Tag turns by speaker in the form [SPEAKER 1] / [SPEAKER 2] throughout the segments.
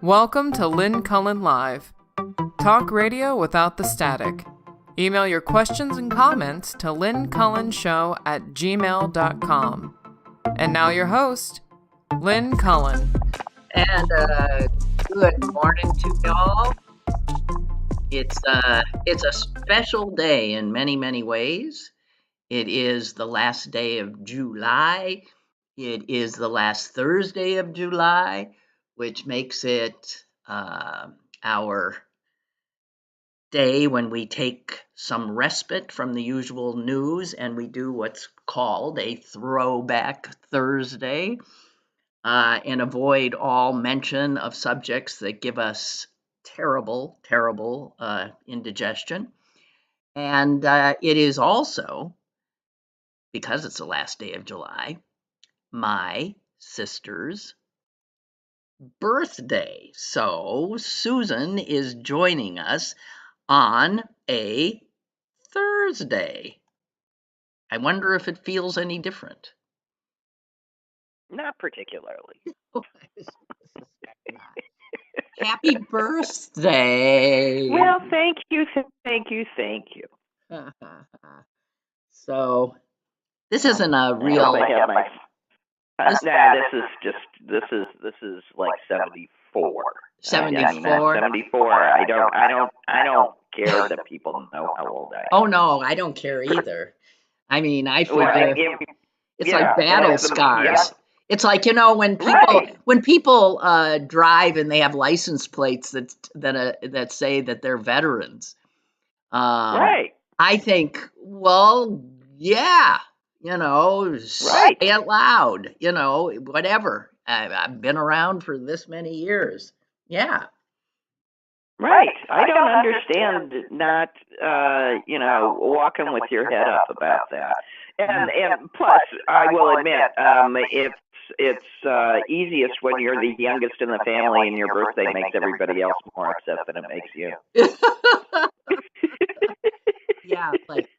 [SPEAKER 1] Welcome to Lynn Cullen Live. Talk radio without the static. Email your questions and comments to lynncullenshow@gmail.com. And now your host, Lynn Cullen.
[SPEAKER 2] And good morning to y'all. It's a special day in many, many ways. It is the last day of July. It is the last Thursday of July, which makes it our day when we take some respite from the usual news and we do what's called a Throwback Thursday and avoid all mention of subjects that give us terrible indigestion. And it is also, because it's the last day of July, my sister's birthday. So Susan is joining us on a Thursday. I wonder if it feels any different.
[SPEAKER 3] Not particularly.
[SPEAKER 2] Happy birthday.
[SPEAKER 3] Well, thank you.
[SPEAKER 2] So this isn't a real.
[SPEAKER 3] This is like 74.
[SPEAKER 2] 74.
[SPEAKER 3] 74. I don't care that people know how old I am.
[SPEAKER 2] Oh no, I don't care either. I mean, I figure it's like battle scars. Yeah. It's like, when people drive and they have license plates that say that they're veterans.
[SPEAKER 3] Right.
[SPEAKER 2] I think, well, yeah, say it loud, whatever. I've been around for this many years. Yeah.
[SPEAKER 3] Right. I don't understand not, walking with your head up about that. And plus, I will admit, it's easiest when you're the youngest in the family and your birthday makes everybody else more upset than it makes you.
[SPEAKER 2] Yeah, like,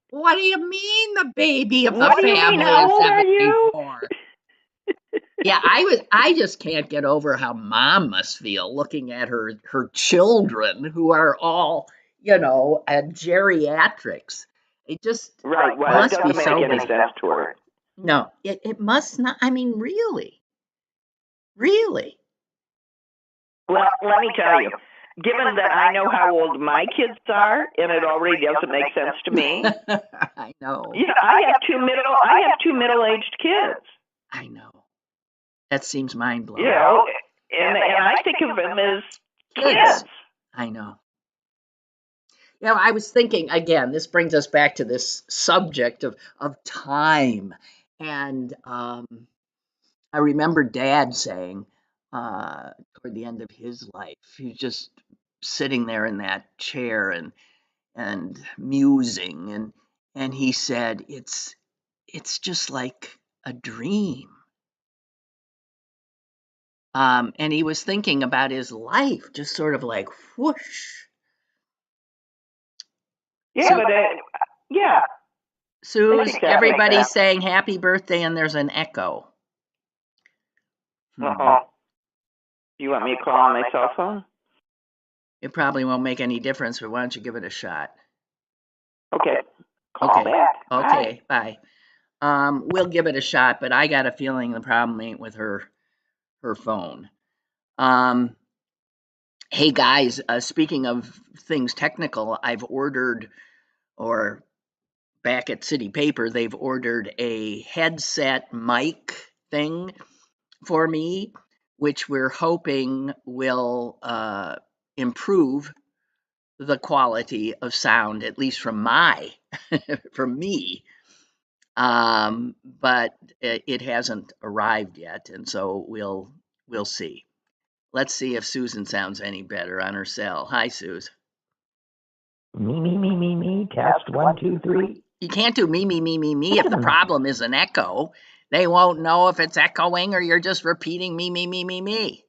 [SPEAKER 2] what do you mean the baby of the
[SPEAKER 3] what
[SPEAKER 2] family
[SPEAKER 3] do you mean?
[SPEAKER 2] is
[SPEAKER 3] How old
[SPEAKER 2] 74?
[SPEAKER 3] are you?
[SPEAKER 2] Yeah, I just can't get over how mom must feel looking at her children who are all, at geriatrics. It just
[SPEAKER 3] Well,
[SPEAKER 2] must
[SPEAKER 3] it doesn't
[SPEAKER 2] be
[SPEAKER 3] make
[SPEAKER 2] so
[SPEAKER 3] any
[SPEAKER 2] busy.
[SPEAKER 3] sense to her.
[SPEAKER 2] No, it must not. I mean, really.
[SPEAKER 3] Well, let me tell you, given that I know how old my kids are, and it already doesn't make sense to me.
[SPEAKER 2] I know.
[SPEAKER 3] Yeah, I have two middle-aged kids.
[SPEAKER 2] I know. That seems mind-blowing.
[SPEAKER 3] And I think of them as kids.
[SPEAKER 2] I know. I was thinking, again, this brings us back to this subject of time. And I remember Dad saying toward the end of his life, he was just sitting there in that chair and musing. And he said, it's just like a dream. And he was thinking about his life, just sort of like whoosh.
[SPEAKER 3] Yeah,
[SPEAKER 2] Suze, everybody's saying happy birthday, and there's an echo.
[SPEAKER 3] Uh-oh. You want me to call on my cell phone?
[SPEAKER 2] It probably won't make any difference, but why don't you give it a shot?
[SPEAKER 3] Okay. Call back.
[SPEAKER 2] Okay, bye. We'll give it a shot, but I got a feeling the problem ain't with her phone. Hey guys, speaking of things technical, I've ordered, or back at City Paper, they've ordered a headset mic thing for me, which we're hoping will improve the quality of sound, at least from me. But it hasn't arrived yet, and so we'll see. Let's see if Susan sounds any better on her cell. Hi, Suze.
[SPEAKER 4] Me. Test 1, 2, 3.
[SPEAKER 2] You can't do me if the problem is an echo. They won't know if it's echoing or you're just repeating me.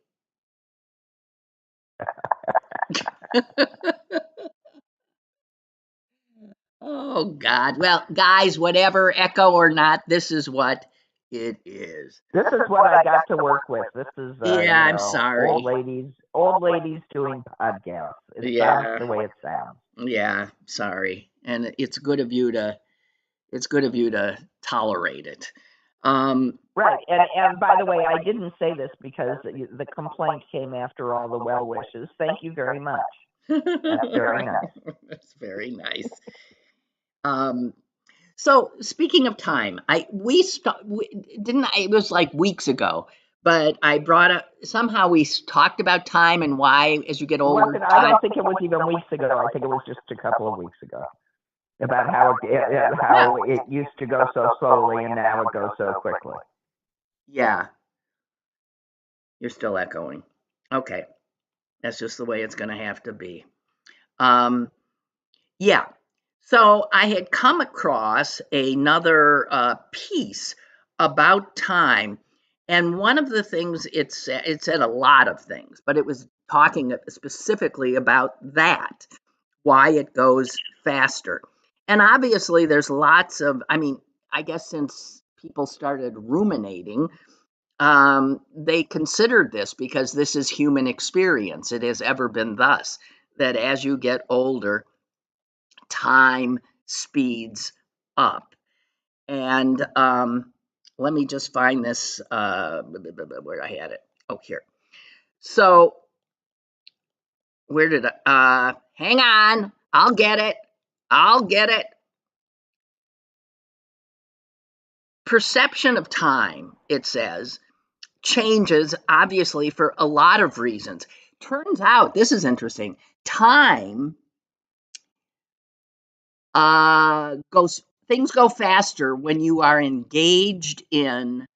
[SPEAKER 2] Oh, God. Well, guys, whatever, echo or not, this is what It is.
[SPEAKER 3] This is what I got to work with. This is,
[SPEAKER 2] Yeah, I'm sorry.
[SPEAKER 3] old ladies doing podcasts. It sounds the way it sounds.
[SPEAKER 2] Yeah, sorry. And it's good of you to tolerate it.
[SPEAKER 3] Right. And by the way, I didn't say this because the complaint came after all the well wishes. Thank you very much. That's very nice.
[SPEAKER 2] That's very nice. So speaking of time, it was like weeks ago, but I brought up, somehow we talked about time and why as you get older.
[SPEAKER 3] I don't think it was even weeks ago. I think it was just a couple of weeks ago. About how it used to go so slowly and now it goes so quickly.
[SPEAKER 2] Yeah. You're still echoing. Okay. That's just the way it's going to have to be. Yeah. So I had come across another piece about time. And one of the things it said a lot of things, but it was talking specifically about that, why it goes faster. And obviously there's lots of, I guess since people started ruminating, they considered this because this is human experience. It has ever been thus, that as you get older, time speeds up. And let me just find this, where I had it. Oh, here. So where did hang on, I'll get it. Perception of time, it says, changes obviously for a lot of reasons. Turns out, this is interesting, time things go faster when you are engaged in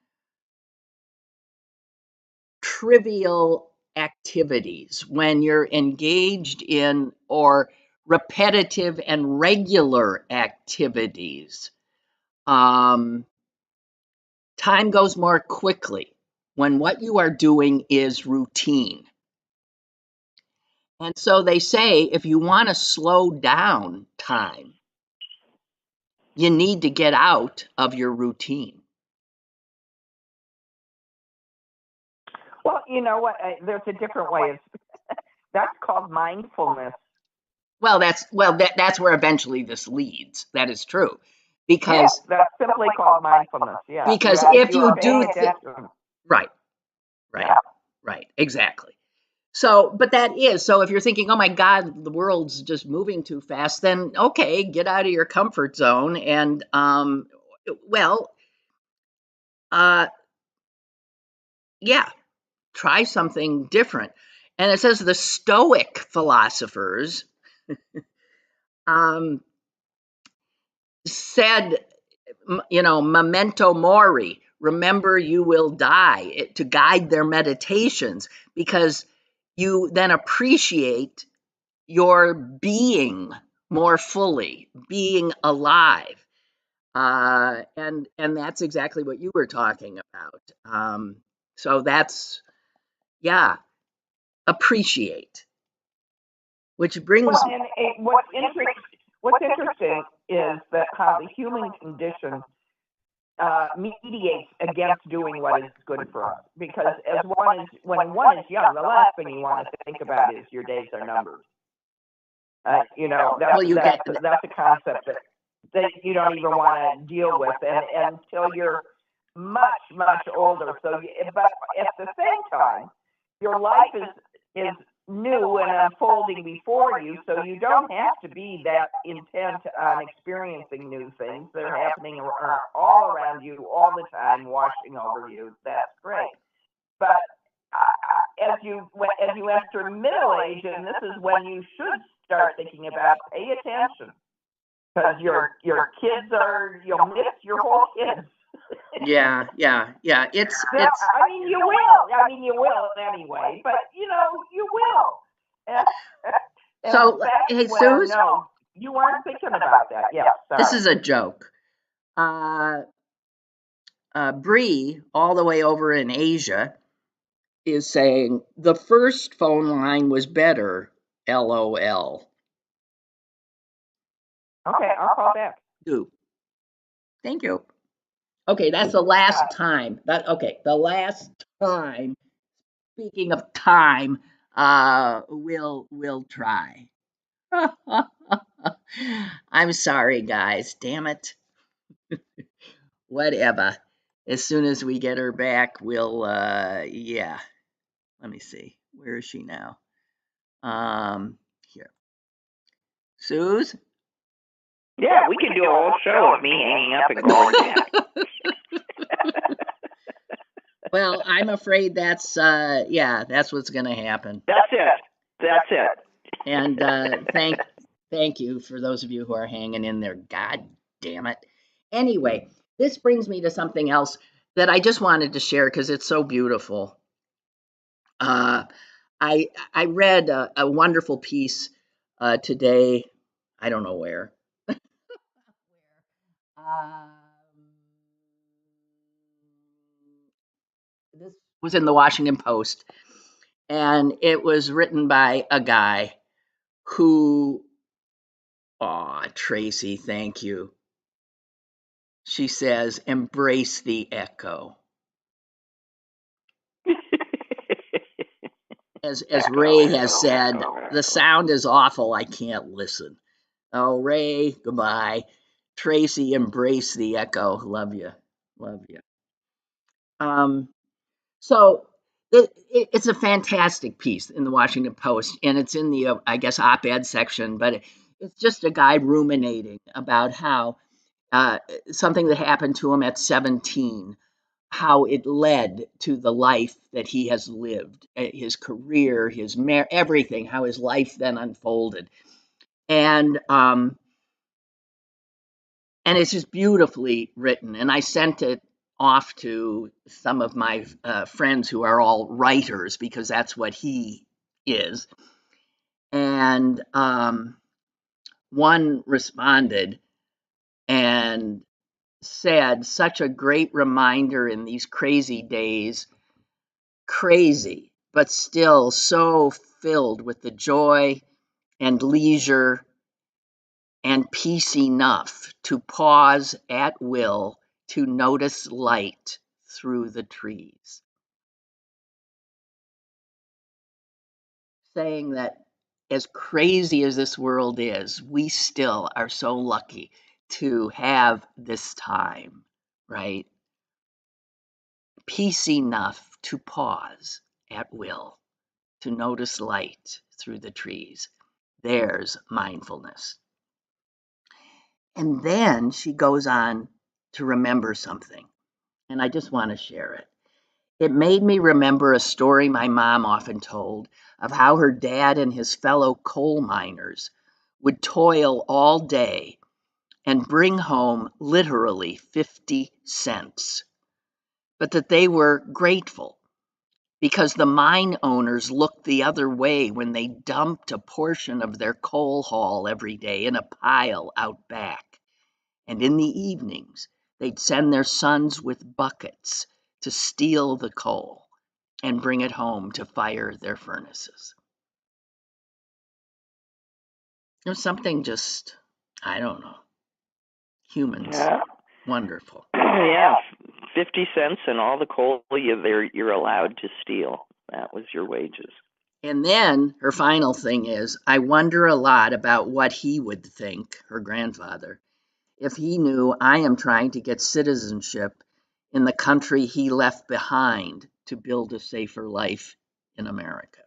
[SPEAKER 2] trivial activities, when you're engaged in or repetitive and regular activities. Time goes more quickly when what you are doing is routine. And so they say if you want to slow down time, you need to get out of your routine.
[SPEAKER 3] Well, you know what? There's a different way of that's called mindfulness.
[SPEAKER 2] Well, that's where eventually this leads. That is true, because
[SPEAKER 3] that's simply called mindfulness. Yeah,
[SPEAKER 2] because if you do right, exactly. So, but that is so. If you're thinking, "Oh my God, the world's just moving too fast," then okay, get out of your comfort zone and yeah, try something different. And it says the Stoic philosophers said, memento mori, remember you will die, to guide their meditations, because you then appreciate your being more fully, being alive. And that's exactly what you were talking about. So that's, yeah, appreciate. Which brings.
[SPEAKER 3] Well, and what's interesting is that how the human condition mediates against doing what is good for us. Because when one is young, the last thing you want to think about is your days are numbered. That's a concept that you don't even want to deal with until you're much, much older. So, but at the same time, your life is new and unfolding before you, so you don't have to be that intent on experiencing new things. They're happening all around you all the time, washing over you. That's great. But as you enter middle age, and this is when you should start thinking about, pay attention, because your kids you'll miss your whole kids.
[SPEAKER 2] Yeah. It's.
[SPEAKER 3] You will anyway, but you will.
[SPEAKER 2] So, hey, Suze,
[SPEAKER 3] no, you weren't thinking about that. Yeah, sorry.
[SPEAKER 2] This is a joke. Bree, all the way over in Asia, is saying the first phone line was better. LOL.
[SPEAKER 3] Okay, I'll call back.
[SPEAKER 2] Do. Thank you. Okay, that's the last time. The last time. Speaking of time, we'll try. I'm sorry, guys. Damn it. Whatever. As soon as we get her back, we'll yeah. Let me see. Where is she now? Here. Suze?
[SPEAKER 3] Yeah, we can do a whole show of me hanging up and going back.
[SPEAKER 2] Well, I'm afraid that's what's gonna happen.
[SPEAKER 3] That's it.
[SPEAKER 2] And thank you for those of you who are hanging in there. God damn it. Anyway, this brings me to something else that I just wanted to share because it's so beautiful. I read a wonderful piece today. I don't know where. Um, this was in the Washington Post, and it was written by a guy who, Tracy, thank you. She says, embrace the echo. As Ray has said, the sound is awful. I can't listen. Oh, Ray, goodbye. Tracy, embrace the echo. Love you. Love you. So it's a fantastic piece in the Washington Post, and it's in the, I guess, op-ed section, but it's just a guy ruminating about how something that happened to him at 17, how it led to the life that he has lived, his career, his everything, how his life then unfolded. And it's just beautifully written. And I sent it off to some of my friends who are all writers because that's what he is. And one responded and said, such a great reminder in these crazy days, crazy, but still so filled with the joy and leisure and peace enough to pause at will to notice light through the trees. Saying that as crazy as this world is, we still are so lucky to have this time, right? Peace enough to pause at will to notice light through the trees. There's mindfulness. And then she goes on to remember something, and I just want to share it. It made me remember a story my mom often told of how her dad and his fellow coal miners would toil all day and bring home literally 50 cents, but that they were grateful because the mine owners looked the other way when they dumped a portion of their coal haul every day in a pile out back. And in the evenings, they'd send their sons with buckets to steal the coal and bring it home to fire their furnaces. There's something just, I don't know, humans,
[SPEAKER 3] Yeah.
[SPEAKER 2] Wonderful.
[SPEAKER 3] Yeah, 50 cents and all the coal you're allowed to steal. That was your wages.
[SPEAKER 2] And then her final thing is, I wonder a lot about what he would think, her grandfather, if he knew I am trying to get citizenship in the country he left behind to build a safer life in America.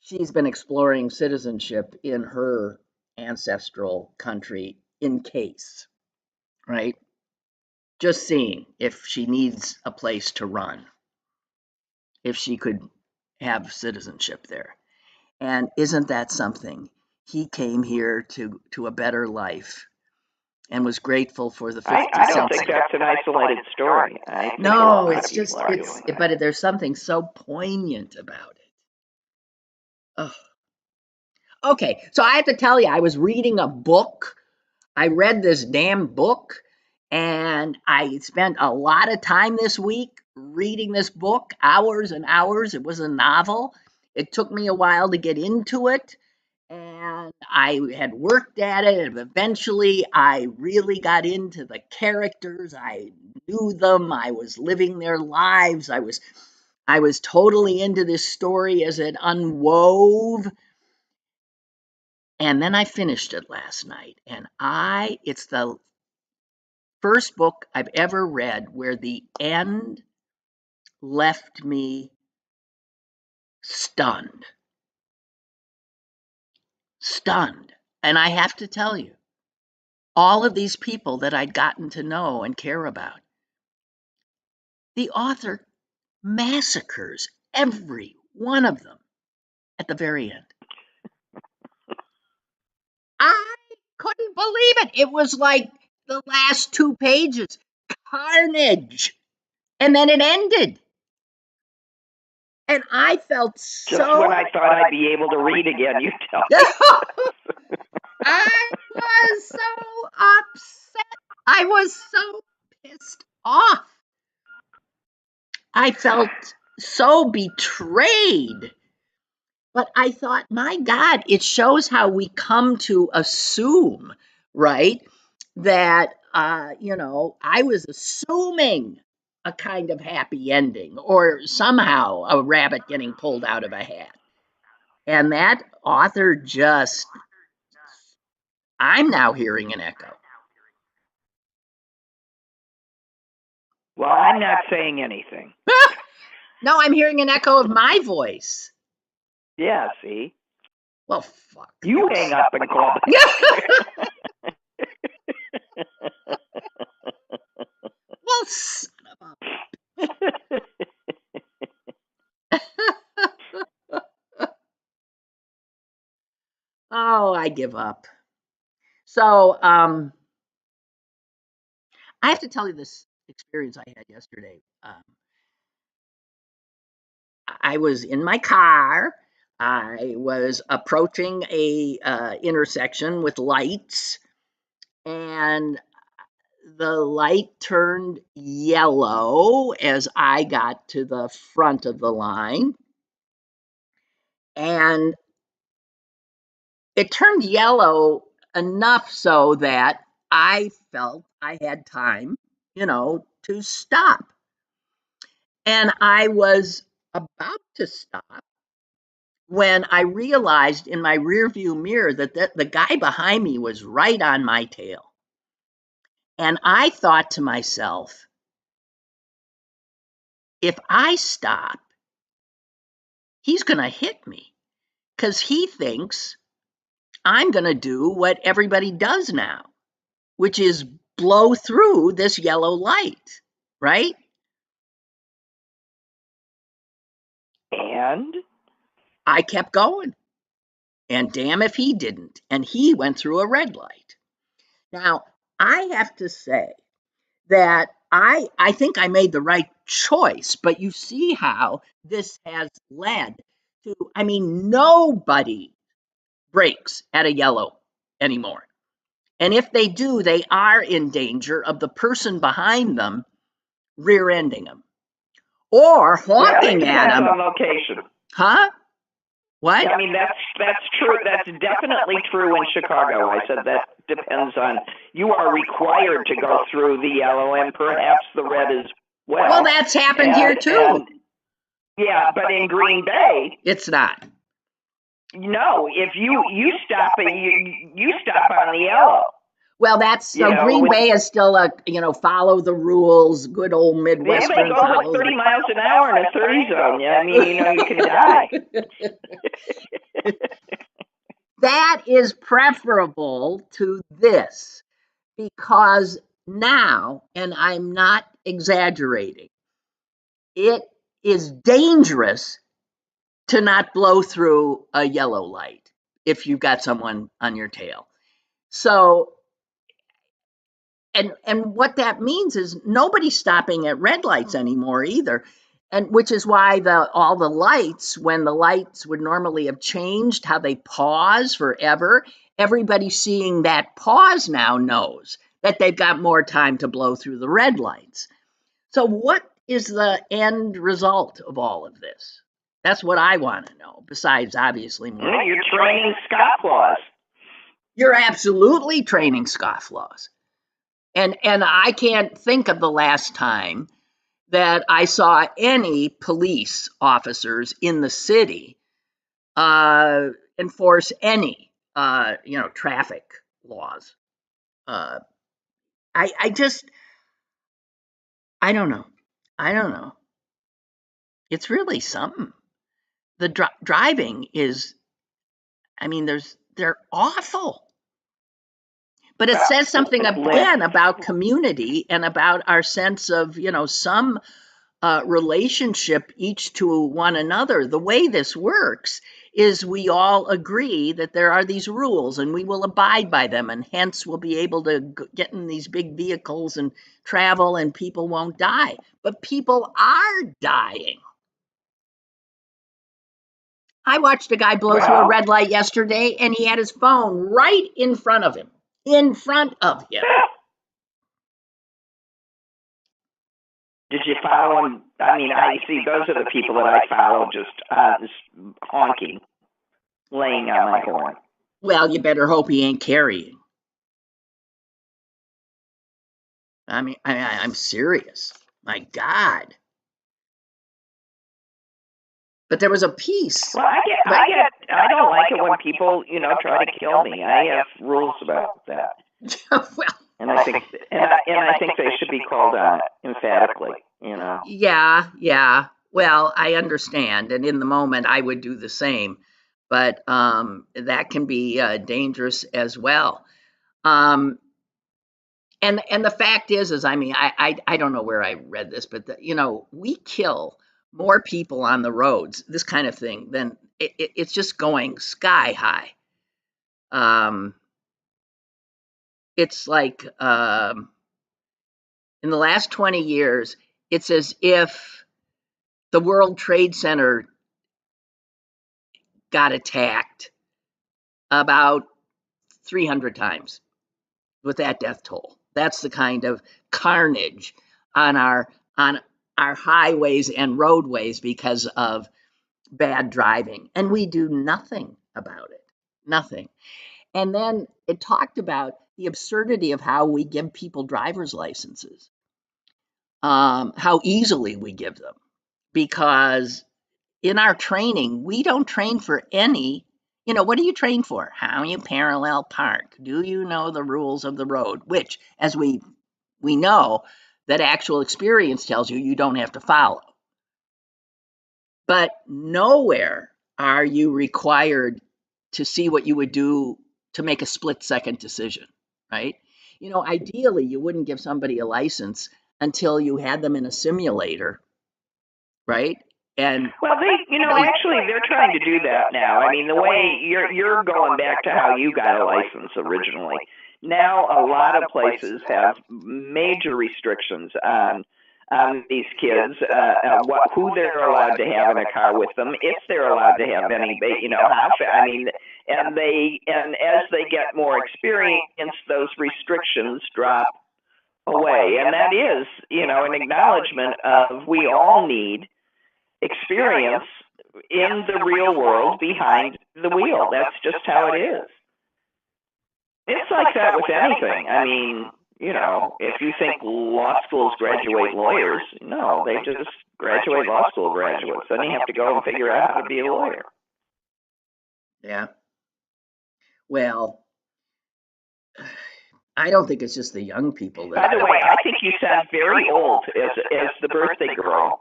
[SPEAKER 2] She's been exploring citizenship in her ancestral country in case, right? Just seeing if she needs a place to run, if she could have citizenship there. And isn't that something? He came here to a better life and was grateful for the 50
[SPEAKER 3] I don't
[SPEAKER 2] cents.
[SPEAKER 3] think that's an isolated story. I think
[SPEAKER 2] No, it's just, but there's something so poignant about it. Oh. Okay, so I have to tell you, I was reading a book. I read this damn book, and I spent a lot of time this week reading this book, hours and hours. It was a novel. It took me a while to get into it, And I had worked at it, and eventually I really got into the characters. I knew them. I was living their lives. I was totally into this story as it unwove. And then I finished it last night, and it's the first book I've ever read where the end left me stunned. Stunned. And I have to tell you, all of these people that I'd gotten to know and care about, the author massacres every one of them at the very end. I couldn't believe it. It was like the last 2 pages, carnage. And then it ended. And I felt
[SPEAKER 3] Just when I thought I'd be able to read again, you tell me.
[SPEAKER 2] I was so upset. I was so pissed off. I felt so betrayed. But I thought, my God, it shows how we come to assume, right, that, I was assuming a kind of happy ending or somehow a rabbit getting pulled out of a hat. And that author I'm now hearing an echo.
[SPEAKER 3] Well, I'm not saying anything.
[SPEAKER 2] No, I'm hearing an echo of my voice.
[SPEAKER 3] Yeah, see?
[SPEAKER 2] Well, fuck.
[SPEAKER 3] You hang up and call back.
[SPEAKER 2] Well, son of a... Oh, I give up. So, I have to tell you this experience I had yesterday. I was in my car. I was approaching a intersection with lights, and the light turned yellow as I got to the front of the line. And it turned yellow enough so that I felt I had time, to stop. And I was about to stop when I realized in my rearview mirror that the guy behind me was right on my tail. And I thought to myself, if I stop, he's going to hit me because he thinks I'm going to do what everybody does now, which is blow through this yellow light, right?
[SPEAKER 3] And
[SPEAKER 2] I kept going. And damn if he didn't. And he went through a red light. Now, I have to say that I think I made the right choice, but you see how this has led to, nobody brakes at a yellow anymore. And if they do, they are in danger of the person behind them rear-ending them or honking at them.
[SPEAKER 3] On location.
[SPEAKER 2] Huh? What?
[SPEAKER 3] I mean, that's true. That's definitely true in Chicago. I said that depends on, you are required to go through the yellow and perhaps the red as well.
[SPEAKER 2] Well, that's happened here too.
[SPEAKER 3] Yeah, but in Green Bay,
[SPEAKER 2] it's not.
[SPEAKER 3] No, if you stop it, you stop on the yellow.
[SPEAKER 2] Well, that's so Green Bay is still a, follow the rules, good old Midwestern.
[SPEAKER 3] Yeah, they go like 30 miles an hour in a 30 zone. Yeah, I mean, you can die.
[SPEAKER 2] That is preferable to this because now, and I'm not exaggerating, it is dangerous to not blow through a yellow light if you've got someone on your tail. So, and what that means is nobody's stopping at red lights anymore either. And which is why all the lights, when the lights would normally have changed how they pause forever, everybody seeing that pause now knows that they've got more time to blow through the red lights. So what is the end result of all of this? That's what I want to know, besides obviously more.
[SPEAKER 3] Well, you're training scofflaws.
[SPEAKER 2] You're absolutely training scofflaws. And I can't think of the last time that I saw any police officers in the city enforce any, traffic laws. I don't know. It's really something. The driving is, they're awful. But it says something again about community and about our sense of, some relationship each to one another. The way this works is we all agree that there are these rules and we will abide by them, and hence we'll be able to get in these big vehicles and travel and people won't die. But people are dying. I watched a guy blow through a red light yesterday, and he had his phone right in front of him. Did
[SPEAKER 3] you follow him? I see those are the people that I follow, just honking, laying on my horn.
[SPEAKER 2] Well, you better hope he ain't carrying. I'm serious. My God. But there was a piece.
[SPEAKER 3] Well, I don't like it when people, try to kill me. I have rules about that.
[SPEAKER 2] Well,
[SPEAKER 3] and I think they should be called out emphatically.
[SPEAKER 2] Yeah. Well, I understand, and in the moment, I would do the same. But that can be dangerous as well. And the fact is I don't know where I read this, but we kill more people on the roads, this kind of thing, than it's just going sky high. It's like in the last 20 years, it's as if the World Trade Center got attacked about 300 times with that death toll. That's the kind of carnage on our highways and roadways because of bad driving, and we do nothing about it. Nothing. And then it talked about the absurdity of how we give people driver's licenses, how easily we give them, because in our training, we don't train for any, what do you train for? How you parallel park. Do you know the rules of the road? Which, as we know, that actual experience tells you don't have to follow. But nowhere are you required to see what you would do to make a split-second decision, right? Ideally, you wouldn't give somebody a license until you had them in a simulator, right? And
[SPEAKER 3] actually, they're trying to do that now. The way you're going back to how you got a license originally. Now, a lot of places have major restrictions on these kids, who they're allowed to have in a car with them, if they're allowed to have any, and as they get more experience, those restrictions drop away, and that is, an acknowledgement of we all need experience in the real world behind the wheel. That's just how it is. It's like that with anything. If you think law schools graduate lawyers, no, they just graduate law school graduates. Then you have to go and figure out how to be a lawyer.
[SPEAKER 2] Yeah. Well, I don't think it's just the young people.
[SPEAKER 3] By the way, I think you sound very old as the birthday girl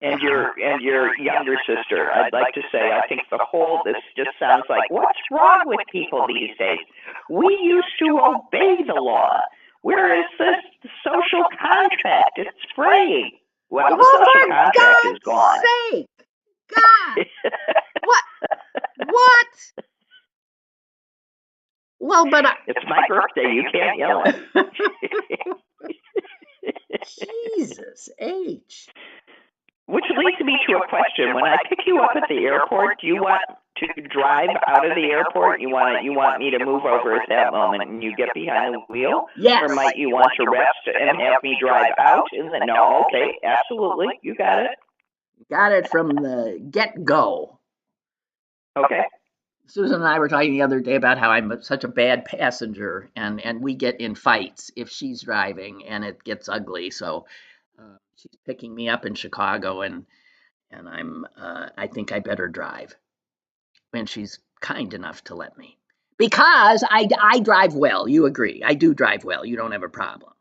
[SPEAKER 3] and your younger sister. I'd like to say I think this just sounds like, what's wrong with people these days? We used to obey the law. Where is this social contract? It's fraying. Well, the social contract is gone.
[SPEAKER 2] Sake. God! What? Well, but
[SPEAKER 3] it's my birthday. You can't yell at me.
[SPEAKER 2] Jesus H.
[SPEAKER 3] Which leads me to a question. When I pick you up at the airport, do you want to drive out of the airport? You want me to move over at that moment and you get behind the wheel?
[SPEAKER 2] Yes.
[SPEAKER 3] Or might you want to rest and have me drive out? No, okay, absolutely. You got it.
[SPEAKER 2] Got it from the get-go.
[SPEAKER 3] Okay.
[SPEAKER 2] Susan and I were talking the other day about how I'm such a bad passenger, and we get in fights if she's driving, and it gets ugly. So she's picking me up in Chicago, and I think I better drive. And she's kind enough to let me, because I drive well. You agree? I do drive well. You don't have a problem,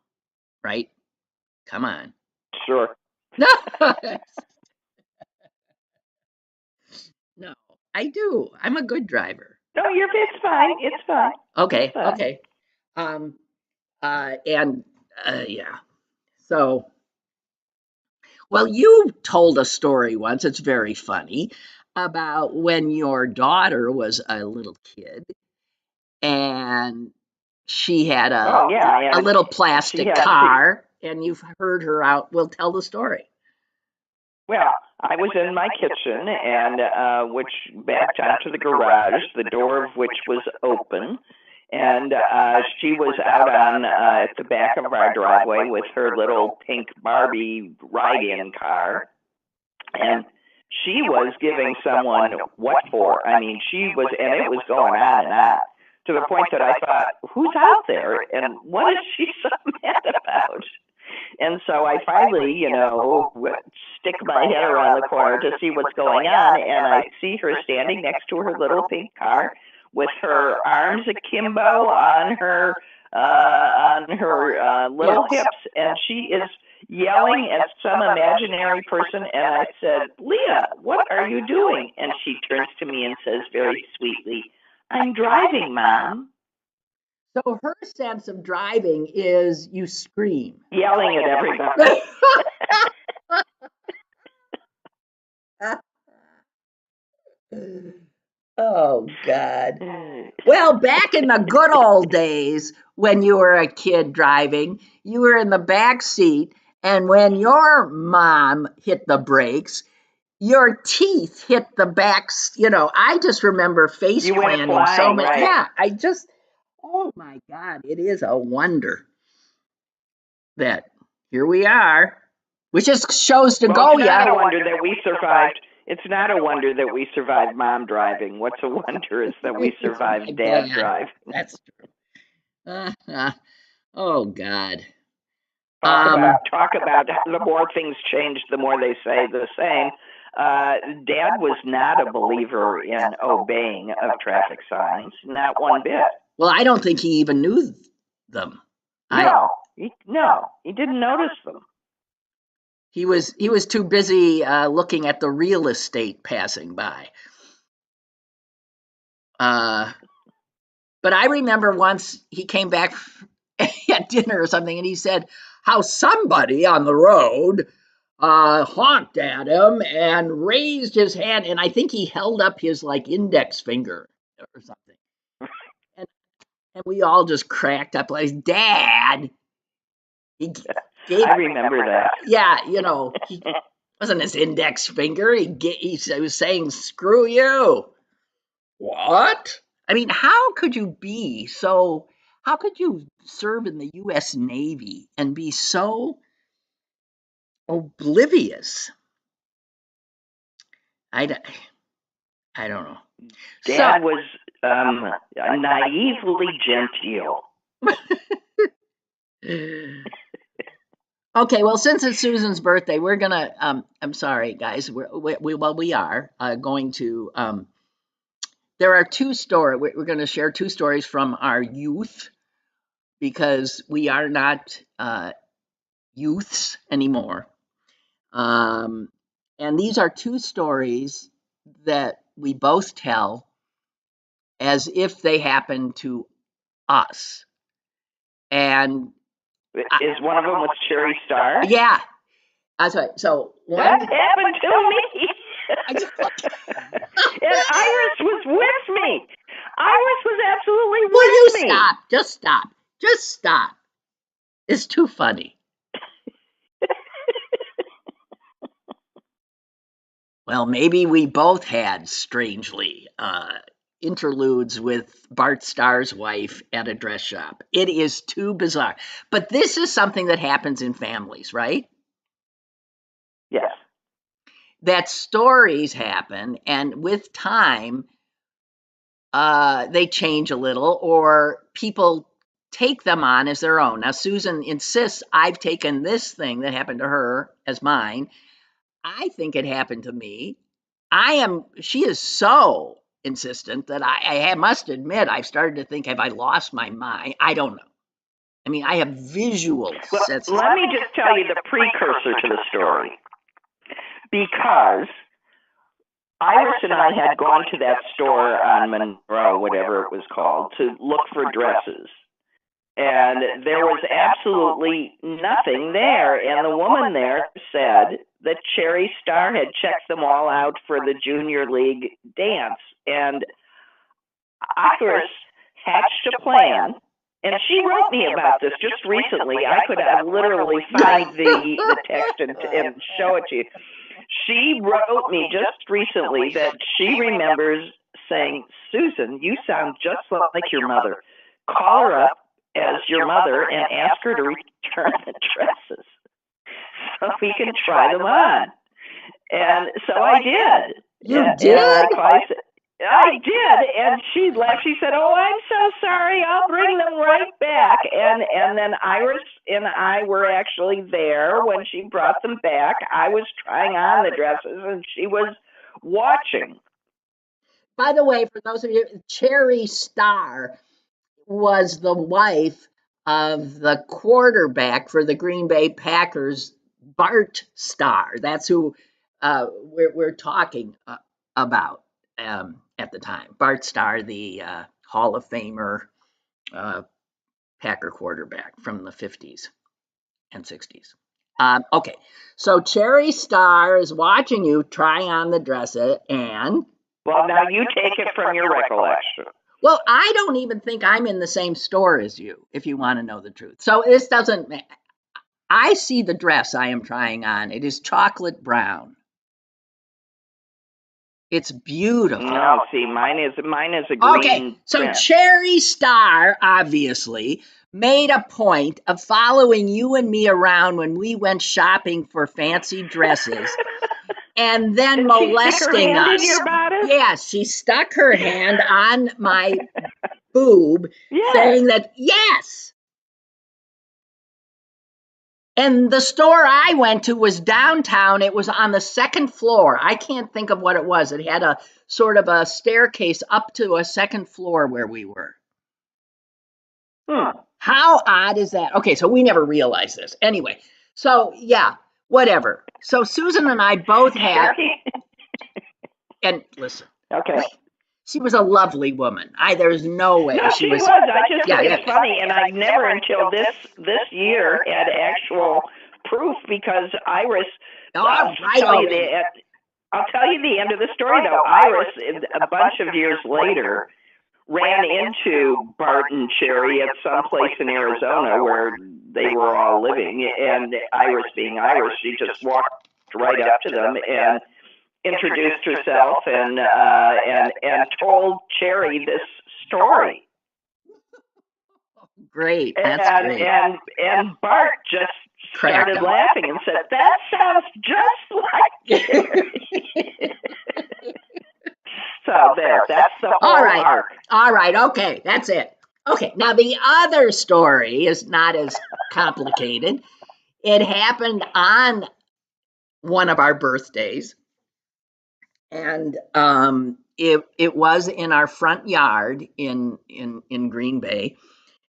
[SPEAKER 2] right? Come on.
[SPEAKER 3] Sure.
[SPEAKER 2] No, I do. I'm a good driver.
[SPEAKER 3] No, it's fine. It's fine.
[SPEAKER 2] Okay,
[SPEAKER 3] It's fine.
[SPEAKER 2] okay. And yeah. So, well, you told a story once, it's very funny, about when your daughter was a little kid and she had
[SPEAKER 3] Oh yeah,
[SPEAKER 2] a
[SPEAKER 3] and
[SPEAKER 2] little plastic
[SPEAKER 3] she had
[SPEAKER 2] car, and you've heard her out. We'll tell the story.
[SPEAKER 3] Well, I was in my kitchen, and which backed onto the garage, the door of which was open, and she was out on at the back of our driveway with her little pink Barbie ride-in car, and she was giving someone what for? I mean, she was, and it was going on and on to the point that I thought, who's out there, and what is she so mad about? And so I finally, stick my head around the corner to see what's going on, and I see her standing next to her little pink car with her arms akimbo on her little hips, and she is yelling at some imaginary person. And I said, "Leah, what are you doing?" And she turns to me and says very sweetly, "I'm driving, Mom."
[SPEAKER 2] So her sense of driving is you scream.
[SPEAKER 3] Yelling at everybody.
[SPEAKER 2] Oh, God. Well, back in the good old days when you were a kid driving, you were in the back seat, and when your mom hit the brakes, your teeth hit the back. I just remember face
[SPEAKER 3] You went
[SPEAKER 2] planting so
[SPEAKER 3] flying,
[SPEAKER 2] much.
[SPEAKER 3] right?
[SPEAKER 2] Yeah, oh my God, it is a wonder that here we are, which just shows to go,
[SPEAKER 3] It's not
[SPEAKER 2] yeah.
[SPEAKER 3] a wonder that we survived. It's not a wonder that we survived Mom driving. What's a wonder is that we survived Dad driving.
[SPEAKER 2] That's true. Oh God.
[SPEAKER 3] Talk about the more things change, the more they say the same. Dad was not a believer in obeying of traffic signs, not one bit.
[SPEAKER 2] Well, I don't think he even knew them.
[SPEAKER 3] No, he didn't notice them.
[SPEAKER 2] He was too busy looking at the real estate passing by. But I remember once he came back at dinner or something, and he said how somebody on the road honked at him and raised his hand, and I think he held up his index finger or something, and we all just cracked up like, Dad.
[SPEAKER 3] I remember that.
[SPEAKER 2] Yeah, he wasn't his index finger. He was saying, "Screw you." What? I mean, how could you serve in the U.S. Navy and be so oblivious? I don't know.
[SPEAKER 3] Dad was naively genteel.
[SPEAKER 2] Okay, well, since it's Susan's birthday, we're gonna. I'm sorry, guys. We are going to. There are two stories. We're going to share two stories from our youth, because we are not youths anymore. And these are two stories that we both tell as if they happened to us. And
[SPEAKER 3] is one of them with Cherry Star?
[SPEAKER 2] Yeah, that's right. So
[SPEAKER 3] that happened to me. And Iris was with me. Iris was absolutely with me.
[SPEAKER 2] Will you stop? Just stop. It's too funny. Well, maybe we both had, strangely, interludes with Bart Starr's wife at a dress shop. It is too bizarre. But this is something that happens in families, right?
[SPEAKER 3] Yes.
[SPEAKER 2] that stories happen, and with time, they change a little, or people take them on as their own. Now, Susan insists I've taken this thing that happened to her as mine. I think it happened to me. She is so insistent that I must admit, I've started to think, have I lost my mind? I don't know. I mean, I have visual
[SPEAKER 3] Well,
[SPEAKER 2] senses.
[SPEAKER 3] let me just tell you the precursor to the story. Because Iris and I had gone to that store on Monroe, whatever it was called, to look for dresses. And there was absolutely nothing there. And the woman there said that Cherry Star had checked them all out for the Junior League dance. And Iris hatched a plan. And she wrote me about this just recently. I could literally find the text and show it to you. She wrote me just recently that she remembers saying, Susan, you sound just like your mother. Call her up as your mother and ask her to return the dresses so we can try them on. And so I did.
[SPEAKER 2] You did?
[SPEAKER 3] I did, and she laughed. She said, "Oh, I'm so sorry. I'll bring them right back." And then Iris and I were actually there when she brought them back. I was trying on the dresses, and she was watching.
[SPEAKER 2] By the way, for those of you, Cherry Star was the wife of the quarterback for the Green Bay Packers, Bart Starr. That's who we're talking about. At the time, Bart Starr, the Hall of Famer Packer quarterback from the 50s and 60s. Okay, so Cherry Star is watching you try on the dress, and...
[SPEAKER 3] Well, now you take it from your recollection.
[SPEAKER 2] Well, I don't even think I'm in the same store as you, if you want to know the truth. So this doesn't... I see the dress I am trying on. It is chocolate brown. It's beautiful.
[SPEAKER 3] No, see, mine is a green.
[SPEAKER 2] Okay, so
[SPEAKER 3] print.
[SPEAKER 2] Cherry Star obviously made a point of following you and me around when we went shopping for fancy dresses, and then molesting us.
[SPEAKER 3] In your bodice?
[SPEAKER 2] Yes, she stuck her hand on my boob, saying that yes. And the store I went to was downtown. It was on the second floor. I can't think of what it was. It had a sort of a staircase up to a second floor where we were. How odd is that? Okay, so we never realized this. Anyway, so yeah, whatever. So Susan and I both had, and listen.
[SPEAKER 3] Okay.
[SPEAKER 2] She was a lovely woman. There's no way
[SPEAKER 3] she was. I just think it's funny, and I never until this year had actual proof because Iris. I'll tell you the end of the story though. Iris, a bunch of years later, ran into Bart and Cherry at some place in Arizona where they were all living, and Iris being Iris, she just walked right up to them and introduced herself and told Cherry this story.
[SPEAKER 2] Great, that's great.
[SPEAKER 3] And Bart just started laughing and said, "That sounds just like Cherry." So that's the whole arc.
[SPEAKER 2] All right, okay, that's it. Okay, now the other story is not as complicated. It happened on one of our birthdays. And it was in our front yard in Green Bay,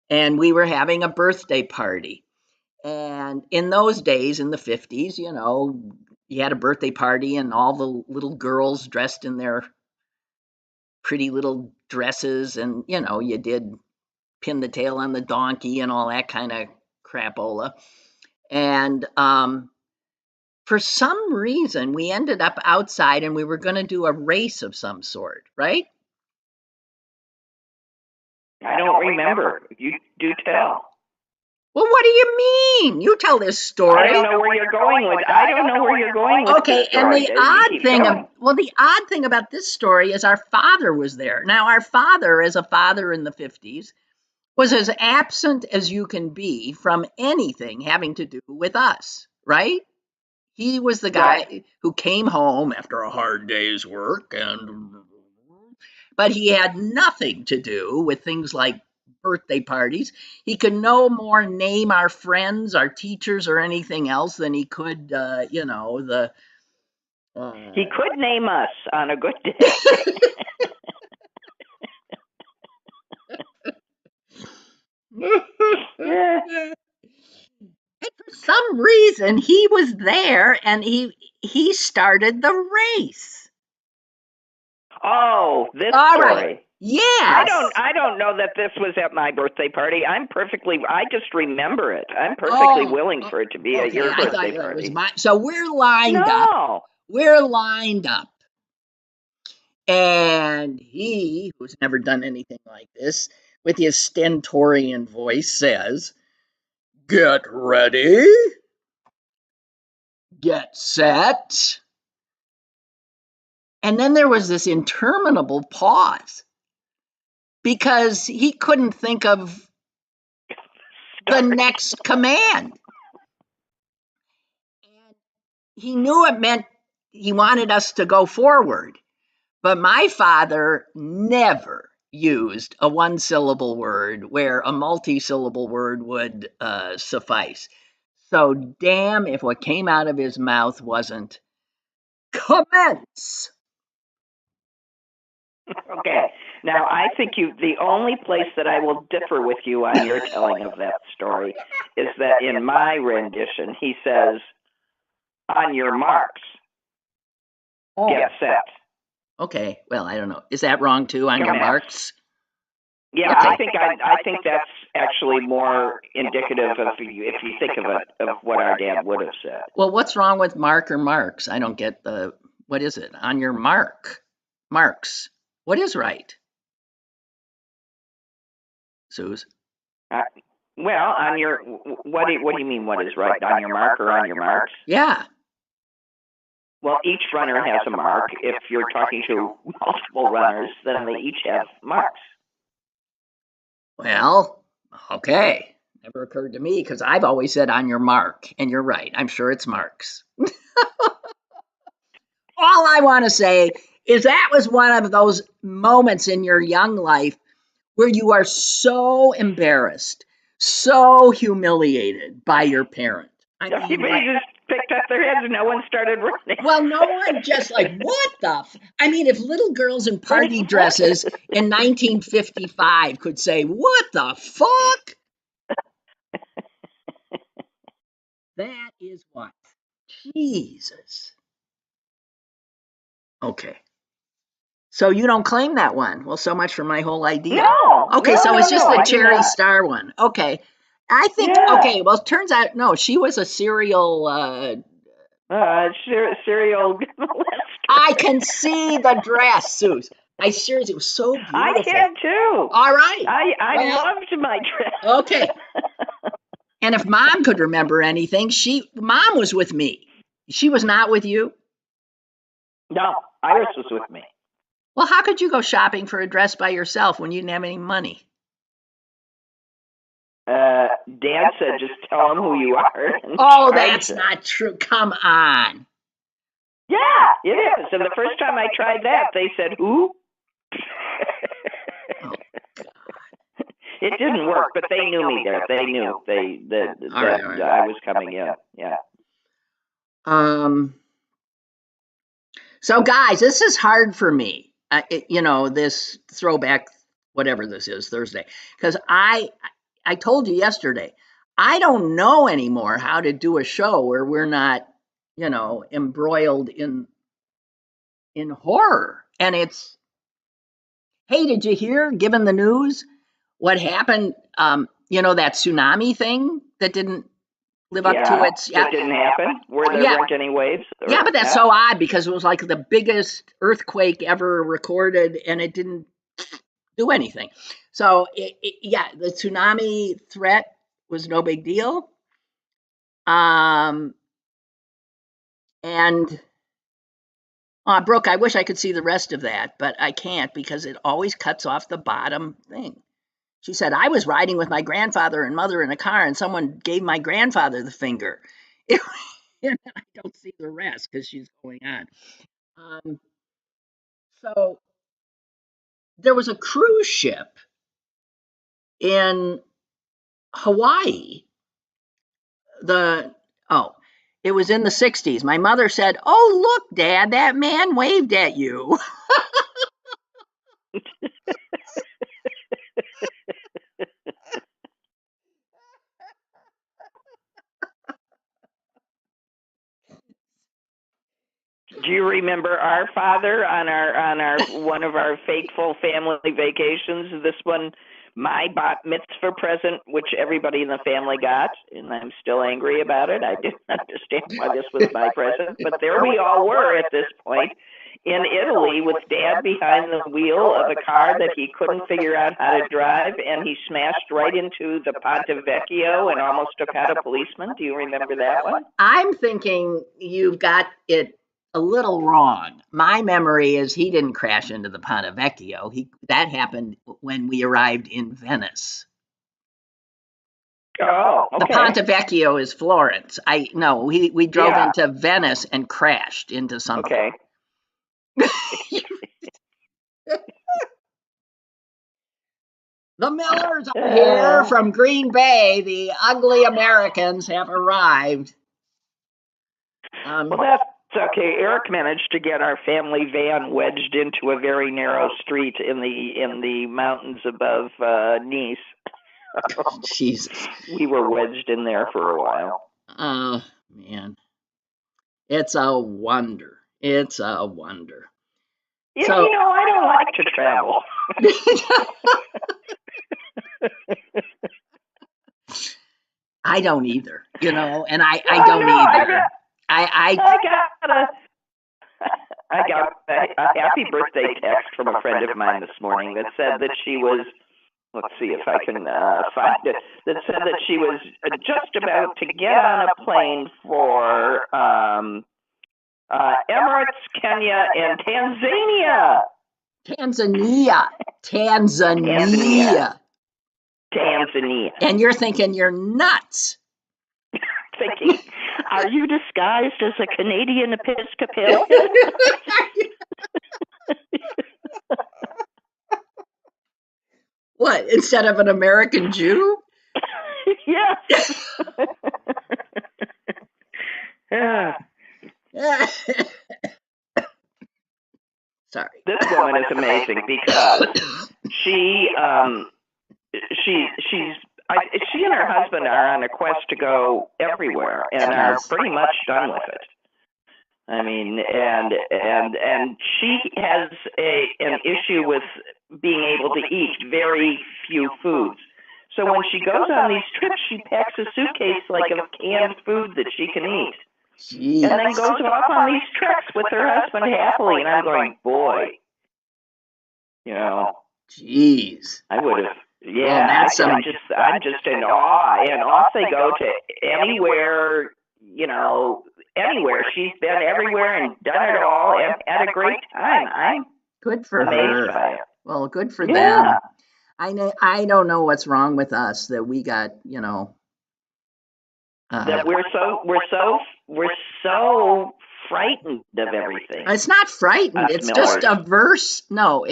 [SPEAKER 2] and we were having a birthday party. And in those days, in the 50s, you had a birthday party, and all the little girls dressed in their pretty little dresses, and you did pin the tail on the donkey and all that kind of crapola. And for some reason, we ended up outside and we were going to do a race of some sort, right?
[SPEAKER 3] I don't remember. You do tell.
[SPEAKER 2] Well, what do you mean? You tell this story.
[SPEAKER 3] I don't know where you're going with. I don't know where you're going with.
[SPEAKER 2] Okay, and the odd thing about this story is our father was there. Now, our father, as a father in the 50s, was as absent as you can be from anything having to do with us, right? He was the guy who came home after a hard day's work, but he had nothing to do with things like birthday parties. He could no more name our friends, our teachers, or anything else than he could, the.
[SPEAKER 3] He could name us on a good day.
[SPEAKER 2] And for some reason, he was there, and he started the race.
[SPEAKER 3] Oh, this
[SPEAKER 2] All
[SPEAKER 3] story.
[SPEAKER 2] Right. Yes.
[SPEAKER 3] I don't know that this was at my birthday party. I just remember it. I'm perfectly willing for it to be at your birthday party.
[SPEAKER 2] It was so we're lined up. We're lined up. And he, who's never done anything like this, with his stentorian voice says, "Get ready. Get set." And then there was this interminable pause because he couldn't think of the next command. And he knew it meant he wanted us to go forward. But my father never used a one-syllable word where a multi-syllable word would suffice. So damn if what came out of his mouth wasn't commence.
[SPEAKER 3] Okay. Now, I think the only place that I will differ with you on your telling of that story is that in my rendition, he says, "On your marks, get set."
[SPEAKER 2] Okay, well, I don't know. Is that wrong too? On your marks?
[SPEAKER 3] Yeah, okay. I think that's actually more indicative of if you think of it of what our dad would have said.
[SPEAKER 2] Well, what's wrong with mark or marks? I don't get what is it? On your marks. What is right? Suze?
[SPEAKER 3] Well, on your what do you mean? What is right? On your mark or on your marks?
[SPEAKER 2] Yeah.
[SPEAKER 3] Well, each runner has a mark. If you're talking to multiple runners, then they each have marks.
[SPEAKER 2] Well, okay. Never occurred to me because I've always said on your mark, and you're right. I'm sure it's marks. All I want to say is that was one of those moments in your young life where you are so embarrassed, so humiliated by your parent.
[SPEAKER 3] Everybody just picked up their heads and no one started running.
[SPEAKER 2] Well, no one just like, what the? If little girls in party dresses in 1955 could say, what the fuck? That is what? Jesus. Okay. So you don't claim that one. Well, so much for my whole idea.
[SPEAKER 3] No.
[SPEAKER 2] Okay,
[SPEAKER 3] no,
[SPEAKER 2] so it's just the Cherry
[SPEAKER 3] Star
[SPEAKER 2] one. Okay. I think, okay, well, it turns out, no, she was a serial...
[SPEAKER 3] serial
[SPEAKER 2] I can see the dress, Suze. I seriously, it was so beautiful.
[SPEAKER 3] I can too.
[SPEAKER 2] All right.
[SPEAKER 3] I loved my dress.
[SPEAKER 2] Okay. And if Mom could remember anything, Mom was with me. She was not with you?
[SPEAKER 3] No, Iris was with me.
[SPEAKER 2] Well, how could you go shopping for a dress by yourself when you didn't have any money?
[SPEAKER 3] Dad said, just tell him who you are.
[SPEAKER 2] Oh, that's not true. Come on.
[SPEAKER 3] Yeah, it is. And the first time I tried that, they said, who?
[SPEAKER 2] Oh, God.
[SPEAKER 3] It didn't work, but they knew me there. They knew that I was coming in. Yeah.
[SPEAKER 2] So, guys, this is hard for me. This throwback, whatever this is, Thursday, because I told you yesterday, I don't know anymore how to do a show where we're not, embroiled in horror. And it's, hey, did you hear, given the news, what happened? That tsunami thing that didn't live up to its.
[SPEAKER 3] That didn't happen. Were there weren't any waves?
[SPEAKER 2] But that's so odd because it was like the biggest earthquake ever recorded, and it didn't do anything. So the tsunami threat was no big deal. And Brooke, I wish I could see the rest of that, but I can't because it always cuts off the bottom thing. She said, I was riding with my grandfather and mother in a car and someone gave my grandfather the finger. and I don't see the rest because she's going on. So there was a cruise ship in Hawaii. It was in the 60s. My mother said, "Oh, look, Dad, that man waved at you."
[SPEAKER 3] Do you remember our father on our one of our fateful family vacations? This one, my bat mitzvah present, which everybody in the family got, and I'm still angry about it. I didn't understand why this was my present, but there we all were at this point in Italy with Dad behind the wheel of a car that he couldn't figure out how to drive, and he smashed right into the Ponte Vecchio and almost took out a policeman. Do you remember that one?
[SPEAKER 2] I'm thinking you've got it a little wrong. My memory is he didn't crash into the Ponte Vecchio. That happened when we arrived in Venice.
[SPEAKER 3] Oh, okay.
[SPEAKER 2] The Ponte Vecchio is Florence. We drove into Venice and crashed into something.
[SPEAKER 3] Okay.
[SPEAKER 2] The Millers are here from Green Bay. The ugly Americans have arrived.
[SPEAKER 3] Well, that's okay. Eric managed to get our family van wedged into a very narrow street in the mountains above Nice.
[SPEAKER 2] Jesus.
[SPEAKER 3] We were wedged in there for a while.
[SPEAKER 2] Oh, man. It's a wonder. It's a wonder.
[SPEAKER 3] Yeah, I don't like to travel.
[SPEAKER 2] I don't either, and I don't either.
[SPEAKER 3] I got a happy birthday text from a friend of mine this morning that said that she was, let's see if I can find it, that said that she was just about to get on a plane for Emirates, Kenya, and Tanzania. Tanzania.
[SPEAKER 2] And you're thinking you're nuts.
[SPEAKER 3] Thinking, are you disguised as a Canadian Episcopalian?
[SPEAKER 2] What, instead of an American Jew?
[SPEAKER 3] Yes.
[SPEAKER 2] Sorry.
[SPEAKER 3] This woman is amazing because she and her husband are on a quest to go everywhere and are pretty much done with it. I mean, and she has an issue with being able to eat very few foods. So when she goes on these trips, she packs a suitcase like of canned food that she can eat.
[SPEAKER 2] Jeez.
[SPEAKER 3] And then goes off on these treks with her husband happily. And I'm going, boy,
[SPEAKER 2] Jeez.
[SPEAKER 3] I would have. Yeah, I'm just in awe. And off they go to anywhere, anywhere. She's been everywhere and done it all and had a great time. I'm
[SPEAKER 2] good for
[SPEAKER 3] amazed
[SPEAKER 2] her.
[SPEAKER 3] By it.
[SPEAKER 2] Well, good for them. I don't know what's wrong with us that we got,
[SPEAKER 3] that we're so frightened of everything.
[SPEAKER 2] It's not frightened. It's
[SPEAKER 3] Millers.
[SPEAKER 2] Just averse. No,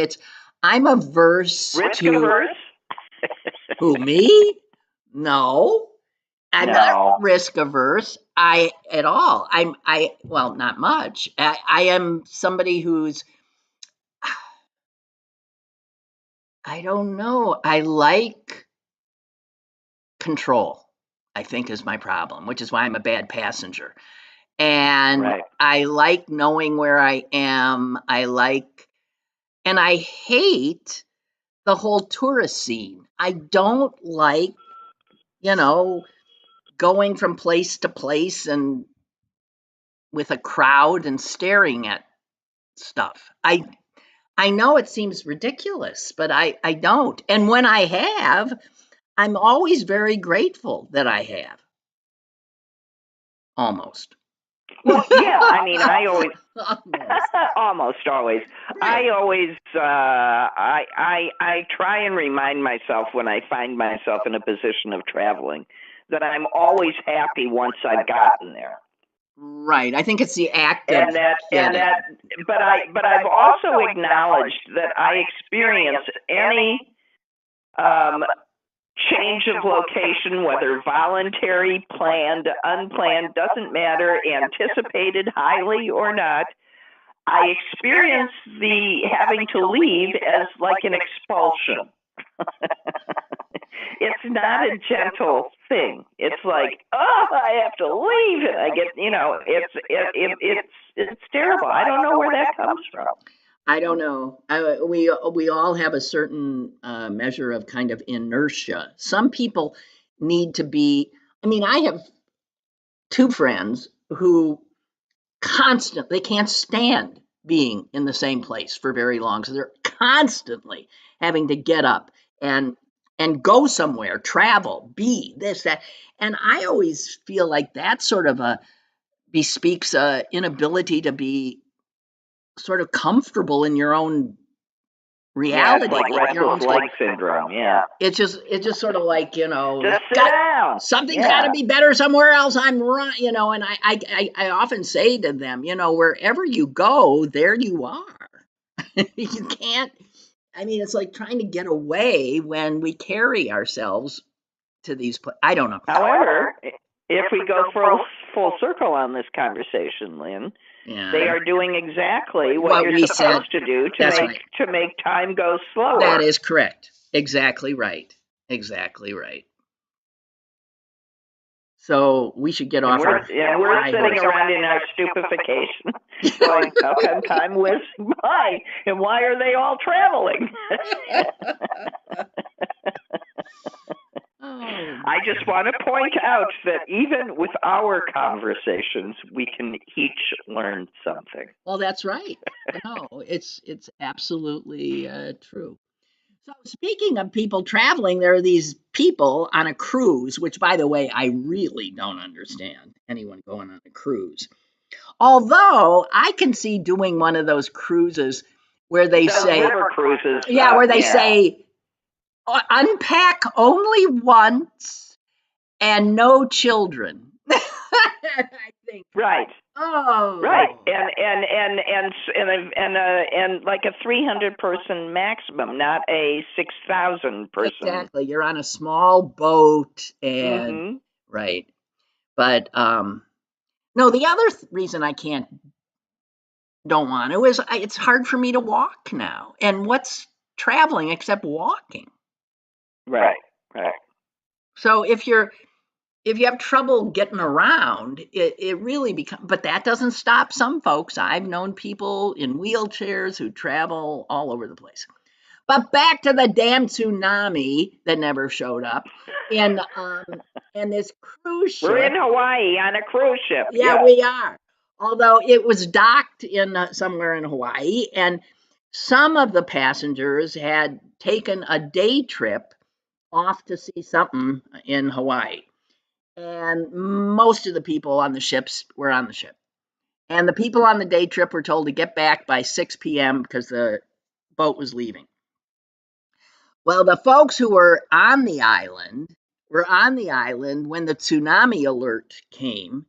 [SPEAKER 2] I'm averse
[SPEAKER 3] Risk
[SPEAKER 2] to
[SPEAKER 3] averse?
[SPEAKER 2] Who, me? No. I'm not risk averse. Well, not much. I am somebody who's, I don't know. I like control, I think, is my problem, which is why I'm a bad passenger. And
[SPEAKER 3] Right.
[SPEAKER 2] I like knowing where I am. And I hate the whole tourist scene. I don't like, going from place to place and with a crowd and staring at stuff. I know it seems ridiculous, but I don't. And when I have, I'm always very grateful that I have. Almost.
[SPEAKER 3] Well, yeah, I mean, I always, almost always. I always, I try and remind myself when I find myself in a position of traveling that I'm always happy once I've gotten there.
[SPEAKER 2] Right. I think it's the act of
[SPEAKER 3] and that, but I've also acknowledged that I experience any change of location, whether voluntary, planned, unplanned, doesn't matter, anticipated highly or not. I experience the having to leave as like an expulsion. It's not a gentle thing. It's like, oh, I have to leave, and I get, it's terrible. I don't know where that comes from.
[SPEAKER 2] I don't know. We all have a certain measure of kind of inertia. Some people need to be. I mean, I have two friends who they can't stand being in the same place for very long, so they're constantly having to get up and go somewhere, travel, be this, that, and I always feel like that sort of bespeaks a inability to be sort of comfortable in your own reality.
[SPEAKER 3] Yeah, it's like restless leg syndrome. Yeah.
[SPEAKER 2] It's just sort of like,
[SPEAKER 3] just sit down.
[SPEAKER 2] Something's got to be better somewhere else. I'm right, and I often say to them, wherever you go, there you are. You can't. I mean, it's like trying to get away when we carry ourselves to these places. I don't know.
[SPEAKER 3] However, if we go full circle on this conversation, Lynn, they are doing exactly what you're supposed to do to make time go slower.
[SPEAKER 2] That is correct. Exactly right. Exactly right. So we should get off our.
[SPEAKER 3] And we're sitting around in our stupefaction, going, "How come time whizzing by? And why are they all traveling?" I just want to point out that even with our conversations, we can each learn something.
[SPEAKER 2] Well, that's right. No, it's absolutely true. So speaking of people traveling, there are these people on a cruise, which, by the way, I really don't understand anyone going on a cruise. Although I can see doing one of those cruises where they say,
[SPEAKER 3] river cruises,
[SPEAKER 2] where they say, unpack only once and no children. I think.
[SPEAKER 3] Right.
[SPEAKER 2] Oh.
[SPEAKER 3] Right. And like a 300 person maximum, not a 6,000 person.
[SPEAKER 2] Exactly. You're on a small boat and right. But no, the other reason I don't want to is it's hard for me to walk now. And what's traveling except walking?
[SPEAKER 3] Right.
[SPEAKER 2] So if you have trouble getting around, it really becomes, but that doesn't stop some folks. I've known people in wheelchairs who travel all over the place. But back to the damn tsunami that never showed up. And this cruise ship.
[SPEAKER 3] We're in Hawaii on a cruise ship.
[SPEAKER 2] Yeah, we are. Although it was docked in somewhere in Hawaii, and some of the passengers had taken a day trip off to see something in Hawaii. And most of the people on the ships were on the ship. And the people on the day trip were told to get back by 6 p.m. because the boat was leaving. Well, the folks who were on the island when the tsunami alert came,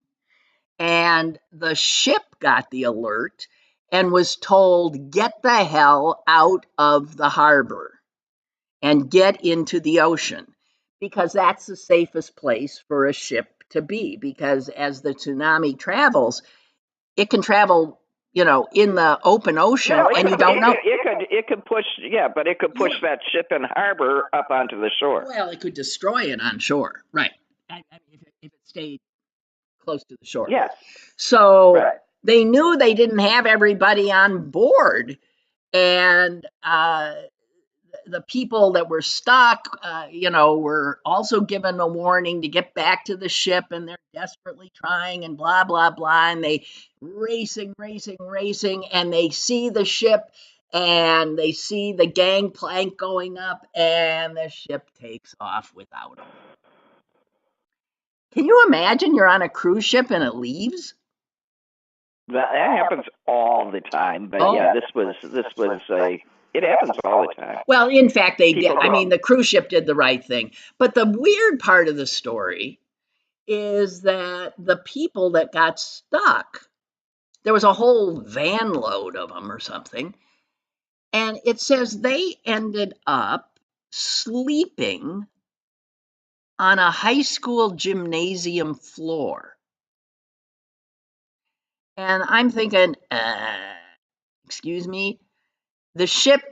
[SPEAKER 2] and the ship got the alert and was told, get the hell out of the harbor and get into the ocean, because that's the safest place for a ship to be, because as the tsunami travels, it can travel, in the open ocean, and you don't know.
[SPEAKER 3] It could push, but it could push that ship in harbor up onto the shore.
[SPEAKER 2] Well, it could destroy it on shore, right? If it stayed close to the shore.
[SPEAKER 3] Yes.
[SPEAKER 2] So they knew they didn't have everybody on board, and the people that were stuck, were also given a warning to get back to the ship, and they're desperately trying and blah, blah, blah. And they racing, and they see the ship and they see the gangplank going up, and the ship takes off without them. Can you imagine you're on a cruise ship and it leaves?
[SPEAKER 3] That happens all the time, but it happens all the time.
[SPEAKER 2] Well, in fact, they did. I mean, the cruise ship did the right thing. But the weird part of the story is that the people that got stuck, there was a whole van load of them or something, and it says they ended up sleeping on a high school gymnasium floor. And I'm thinking, excuse me, the ship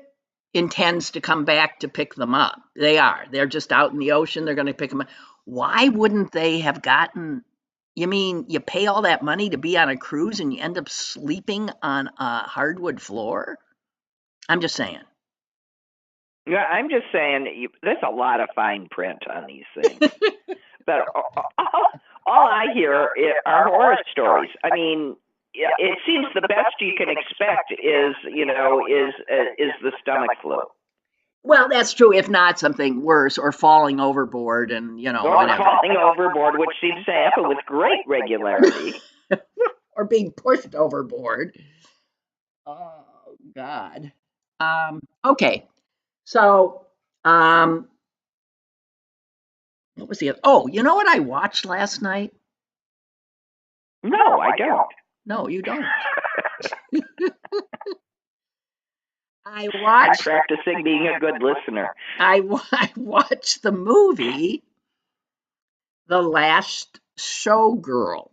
[SPEAKER 2] intends to come back to pick them up. They are. They're just out in the ocean. They're going to pick them up. Why wouldn't they have gotten, you mean you pay all that money to be on a cruise and you end up sleeping on a hardwood floor? I'm just saying.
[SPEAKER 3] Yeah, I'm just saying there's a lot of fine print on these things. But all I hear are horror stories. I mean, it seems the best you can expect is the stomach flu.
[SPEAKER 2] Well, that's true. If not something worse, or falling overboard, and
[SPEAKER 3] or
[SPEAKER 2] whatever.
[SPEAKER 3] Falling overboard, which seems to happen with great regularity,
[SPEAKER 2] or being pushed overboard. Oh God. Okay. So, what was the other? Oh, you know what I watched last night?
[SPEAKER 3] No, I don't.
[SPEAKER 2] No, you don't. I'm
[SPEAKER 3] practicing being a good listener.
[SPEAKER 2] I watched the movie The Last Showgirl.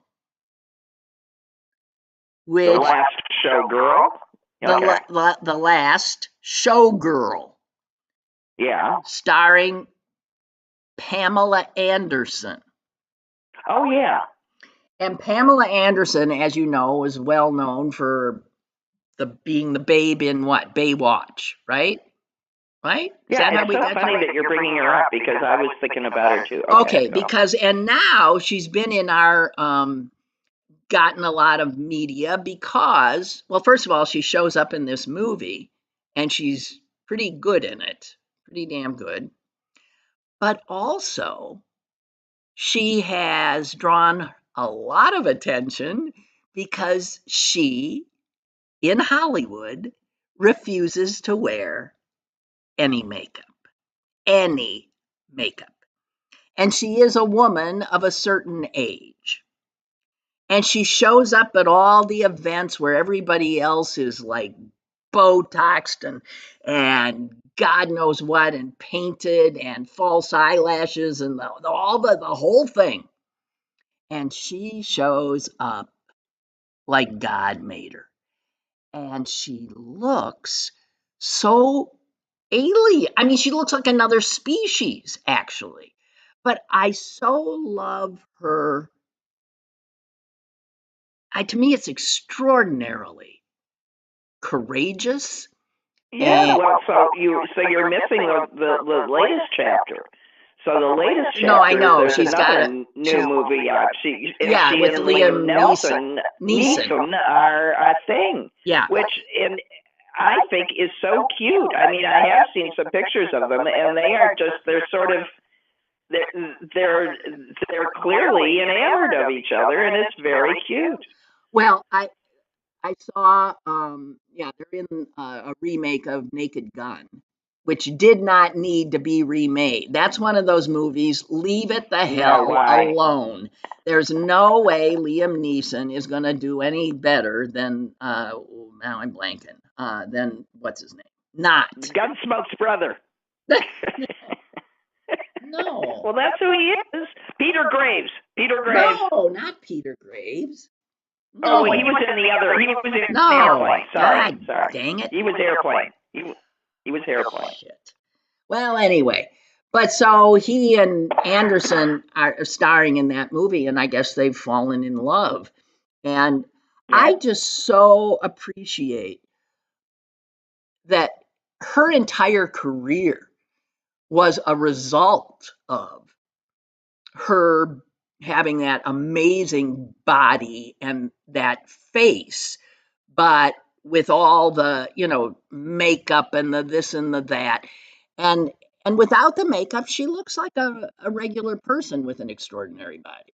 [SPEAKER 3] The Last Showgirl? Okay.
[SPEAKER 2] The Last Showgirl.
[SPEAKER 3] Yeah.
[SPEAKER 2] Starring Pamela Anderson.
[SPEAKER 3] Oh, yeah.
[SPEAKER 2] And Pamela Anderson, as you know, is well known for being the babe in what? Baywatch, right? Right?
[SPEAKER 3] Yeah, it's so funny that you're bringing her up because I was thinking about her too.
[SPEAKER 2] Okay, because and now she's been in our gotten a lot of media because, well, first of all, she shows up in this movie and she's pretty good in it, pretty damn good. But also, she has drawn a lot of attention because she, in Hollywood, refuses to wear any makeup. Any makeup. And she is a woman of a certain age. And she shows up at all the events where everybody else is like Botoxed and God knows what, and painted and false eyelashes and the whole thing. And she shows up like God made her. And she looks so alien. I mean, she looks like another species, actually. But I so love her. To me, it's extraordinarily courageous.
[SPEAKER 3] Yeah, well, so you're missing the latest chapter. So the latest chapter.
[SPEAKER 2] No, I know
[SPEAKER 3] she's got a new movie out. She
[SPEAKER 2] with
[SPEAKER 3] and
[SPEAKER 2] Liam
[SPEAKER 3] Neeson are a thing.
[SPEAKER 2] Yeah,
[SPEAKER 3] which I think is so cute. I mean, I have seen some pictures of them, and they're sort of they're clearly enamored of each other, and it's very cute.
[SPEAKER 2] Well, I saw they're in a remake of Naked Gun, which did not need to be remade. That's one of those movies, leave it the hell alone. There's no way Liam Neeson is going to do any better than now I'm blanking. Then what's his name? Not
[SPEAKER 3] Gunsmoke's brother.
[SPEAKER 2] No.
[SPEAKER 3] Well, that's who he is. Peter Graves.
[SPEAKER 2] No, not Peter Graves.
[SPEAKER 3] No. Oh, he was in the other. He was in Airplane. Sorry.
[SPEAKER 2] Dang it.
[SPEAKER 3] He was Airplane. He was Airplane.
[SPEAKER 2] Shit. Well, anyway. But so he and Anderson are starring in that movie, and I guess they've fallen in love. And I just so appreciate that her entire career was a result of her having that amazing body and that face, but with all the, makeup and the this and the that. And without the makeup, she looks like a regular person with an extraordinary body.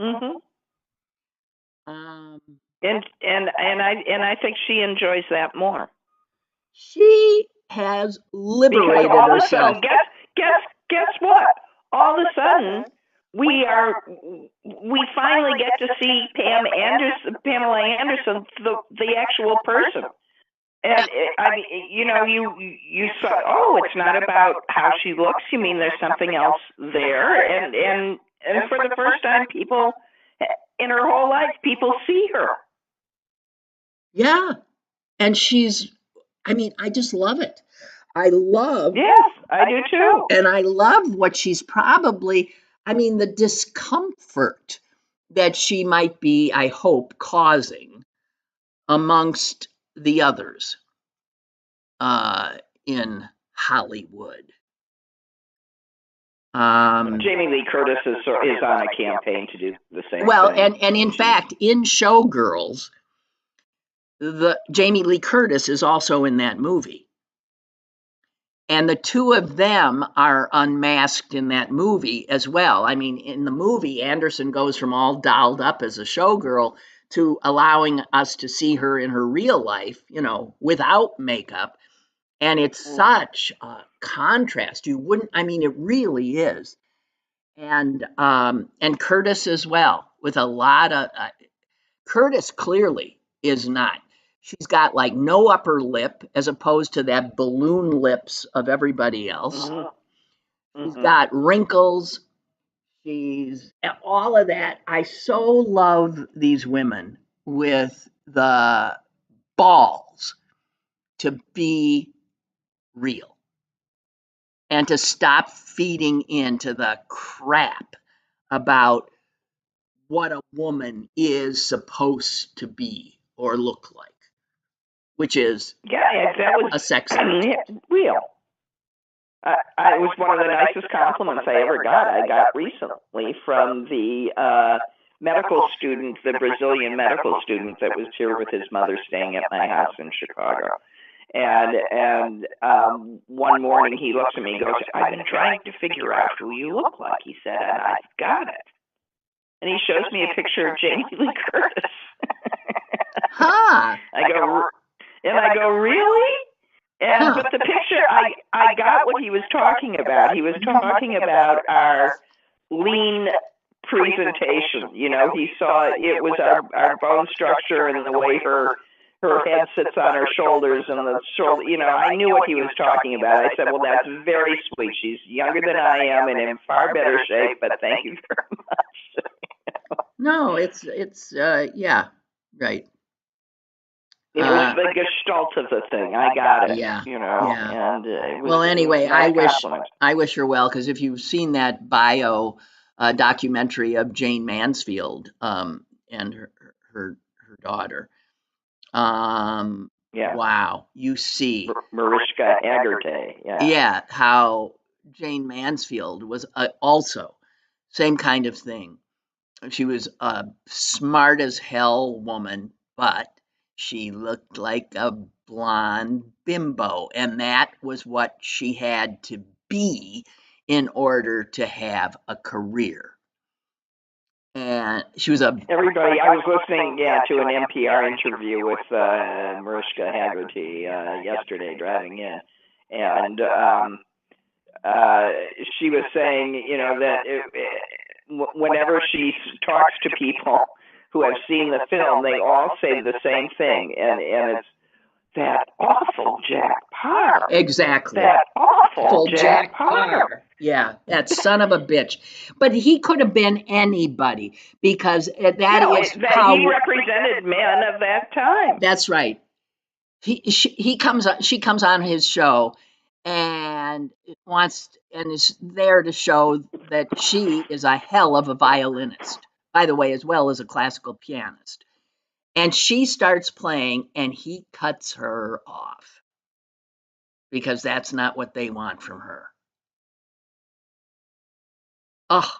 [SPEAKER 3] Mm-hmm. And I think she enjoys that more.
[SPEAKER 2] She has liberated herself.
[SPEAKER 3] Guess what? All of a sudden, we finally get to see Pamela Anderson, the actual person. And I mean, you saw, oh, it's not about how she looks. You mean there's something else there? And for the first time, people in her whole life, people see her.
[SPEAKER 2] Yeah. And I just love it.
[SPEAKER 3] Yes, I do too.
[SPEAKER 2] And I love what she's probably, the discomfort that she might be, I hope, causing amongst the others in Hollywood.
[SPEAKER 3] Jamie Lee Curtis is on a campaign to do the same
[SPEAKER 2] well,
[SPEAKER 3] thing.
[SPEAKER 2] and in fact, in Showgirls, Jamie Lee Curtis is also in that movie. And the two of them are unmasked in that movie as well. In the movie, Anderson goes from all dolled up as a showgirl to allowing us to see her in her real life, without makeup. And it's such a contrast. You wouldn't, it really is. And Curtis as well, with a lot of, Curtis clearly is not. She's got like no upper lip as opposed to that balloon lips of everybody else.
[SPEAKER 3] Mm-hmm.
[SPEAKER 2] She's got wrinkles. She's all of that. I so love these women with the balls to be real and to stop feeding into the crap about what a woman is supposed to be or look like, which is
[SPEAKER 3] that was
[SPEAKER 2] a sex
[SPEAKER 3] real. It was one of the nicest compliments I ever got. I got recently from the medical student, the Brazilian medical student that was here with his mother staying at my house in Chicago. And one morning he looks at me and goes, "I've been trying to figure out who you look like," he said, "and I've got it." And he shows me a picture of Jamie Lee Curtis.
[SPEAKER 2] Huh.
[SPEAKER 3] I go, "Really?" And but the picture, I got what he was talking about. He was talking about our lean presentation. He saw it was our bone structure and the way her head sits on her shoulders and the shoulder. I knew what he was talking about. I said, "Well, that's very sweet. She's younger than I am and in far better shape, but thank you very much."
[SPEAKER 2] No, it's yeah, right.
[SPEAKER 3] It was the gestalt of the thing. I got it.
[SPEAKER 2] Yeah.
[SPEAKER 3] And it was,
[SPEAKER 2] well, anyway,
[SPEAKER 3] it was nice
[SPEAKER 2] I wish her well, because if you've seen that bio documentary of Jane Mansfield and her daughter, wow, you see
[SPEAKER 3] Mariska Hargitay.
[SPEAKER 2] Yeah, how Jane Mansfield was also same kind of thing. She was a smart as hell woman, but she looked like a blonde bimbo, and that was what she had to be in order to have a career. And she was
[SPEAKER 3] everybody. I was listening, to an NPR interview with Mariska Hargitay yesterday, driving in, and she was saying, that whenever she talks to people who have seen the film, they all say the same thing, and it's that awful Jack Parr.
[SPEAKER 2] Exactly.
[SPEAKER 3] That awful Jack Parr.
[SPEAKER 2] Yeah, that son of a bitch. But he could have been anybody, because how
[SPEAKER 3] he represented men of that time.
[SPEAKER 2] That's right. She comes on his show and is there to show that she is a hell of a violinist, by the way, as well as a classical pianist. And she starts playing and he cuts her off because that's not what they want from her. Oh,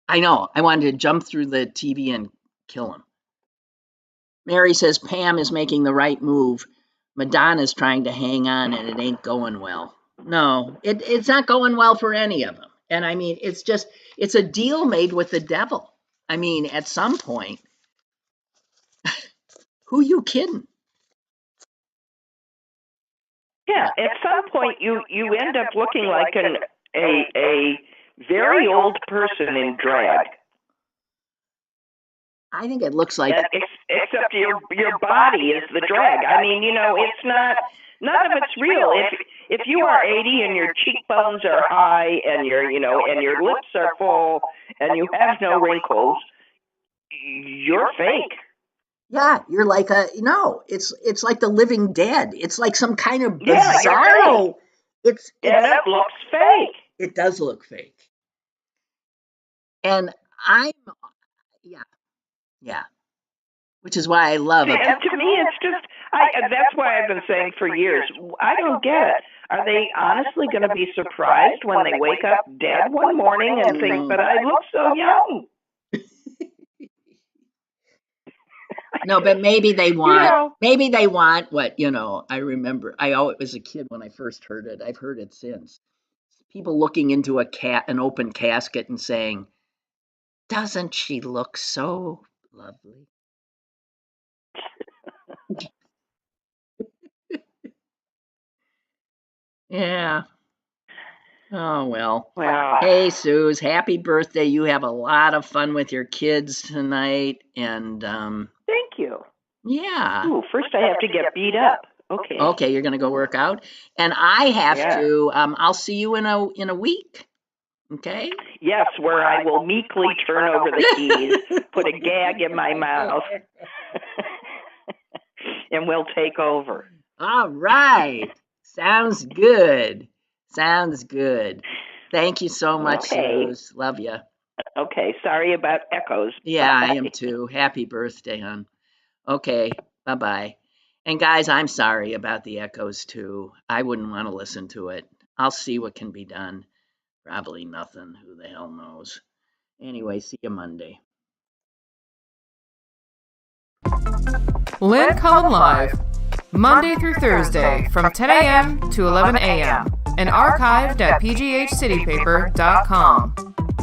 [SPEAKER 2] I know. I wanted to jump through the TV and kill him. Mary says Pam is making the right move. Madonna's trying to hang on and it ain't going well. No, it's not going well for any of them. And it's a deal made with the devil. At some point, who you kidding?
[SPEAKER 3] Yeah, at some point you end up looking like a very old person in drag.
[SPEAKER 2] I think it looks like...
[SPEAKER 3] Except your body is the drag. I mean, it's not... None of it's real. If you are 80 and your cheekbones are high and your lips are full and you have no wrinkles, you're fake.
[SPEAKER 2] Yeah, you're like it's like the living dead. It's like some kind of bizarro.
[SPEAKER 3] Yeah, and it looks fake.
[SPEAKER 2] It does look fake. And yeah. Which is why I love it.
[SPEAKER 3] And to me, it's just, that's why I've been saying for years, I don't get it. Are they honestly going to be surprised when they wake up dead one morning and think, but I look so young?
[SPEAKER 2] No, but maybe they want what, I remember, I always was a kid when I first heard it. I've heard it since. People looking into an open casket and saying, doesn't she look so lovely? Yeah. Oh, well.
[SPEAKER 3] Wow.
[SPEAKER 2] Hey, Suze, happy birthday. You have a lot of fun with your kids tonight. And
[SPEAKER 3] thank you.
[SPEAKER 2] Yeah.
[SPEAKER 3] Ooh, first I have to get beat up. Okay.
[SPEAKER 2] Okay, you're going to go work out. And I have to, I'll see you in a week. Okay?
[SPEAKER 3] Yes, where I will meekly turn over the keys, put a gag in my mouth, and we'll take over.
[SPEAKER 2] All right. Sounds good. Thank you so much, Suze. Love you.
[SPEAKER 3] Okay, sorry about echoes.
[SPEAKER 2] Yeah, I am too. Happy birthday, hon. Okay, bye-bye. And guys, I'm sorry about the echoes too. I wouldn't want to listen to it. I'll see what can be done. Probably nothing. Who the hell knows? Anyway, see you Monday.
[SPEAKER 1] Lynn Cullen Live, Monday through Thursday from 10 a.m. to 11 a.m. and archived at pghcitypaper.com.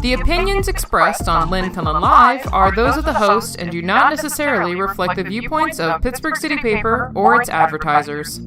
[SPEAKER 1] The opinions expressed on Lynn Cullen Live are those of the host and do not necessarily reflect the viewpoints of Pittsburgh City Paper or its advertisers.